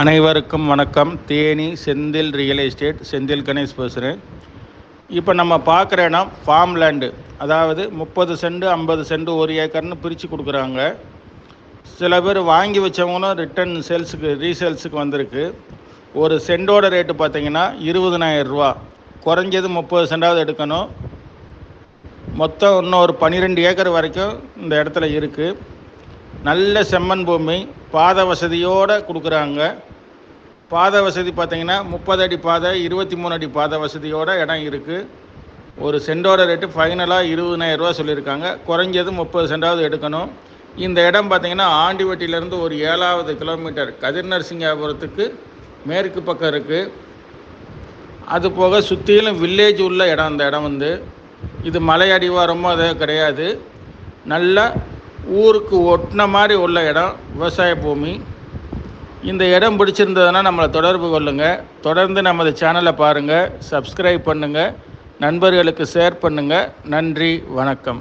அனைவருக்கும் வணக்கம். Theni Senthil real estate, Senthil Ganesh பேசுகிறேன். இப்போ நம்ம பார்க்குற இடம் ஃபார்ம் லேண்டு, அதாவது 30 சென்ட் 50 சென்ட் 1 ஏக்கர்னு பிரித்து கொடுக்குறாங்க. சில பேர் வாங்கி வச்சவங்களும் ரிட்டன் சேல்ஸுக்கு ரீசேல்ஸுக்கு வந்திருக்கு. ஒரு சென்டோட ரேட்டு பார்த்திங்கன்னா 20,000 ரூபா, குறைஞ்சது 30 சென்டாவது எடுக்கணும். மொத்தம் இன்னும் ஒரு 12 ஏக்கர் வரைக்கும் இந்த இடத்துல இருக்குது. நல்ல செம்மண் பூமி, பாதை வசதியோடு கொடுக்குறாங்க. பாதை வசதி பார்த்திங்கன்னா 30 அடி பாதை, 23 அடி பாதை வசதியோட இடம் இருக்குது. ஒரு சென்டோட ரேட்டு ஃபைனலாக 20,000 ரூபா சொல்லியிருக்காங்க. குறைஞ்சது 30 சென்டாவது எடுக்கணும். இந்த இடம் பார்த்திங்கன்னா ஆண்டிவட்டியிலேருந்து ஒரு 7வது கிலோமீட்டர் கதிர்நரசிங்காபுரத்துக்கு மேற்கு பக்கம் இருக்குது. அது போக சுற்றிலும் வில்லேஜ் உள்ள இடம். இந்த இடம் இது மலை அடிவாரமோ அதே கிடையாது. நல்ல ஊருக்கு ஒட்டின மாதிரி உள்ள இடம், விவசாய பூமி. இந்த இடம் பிடிச்சிருந்ததுன்னா நம்மளை தொடர்பு கொள்ளுங்கள். தொடர்ந்து நமது சேனலை பாருங்கள், சப்ஸ்கிரைப் பண்ணுங்கள், நண்பர்களுக்கு ஷேர் பண்ணுங்கள். நன்றி, வணக்கம்.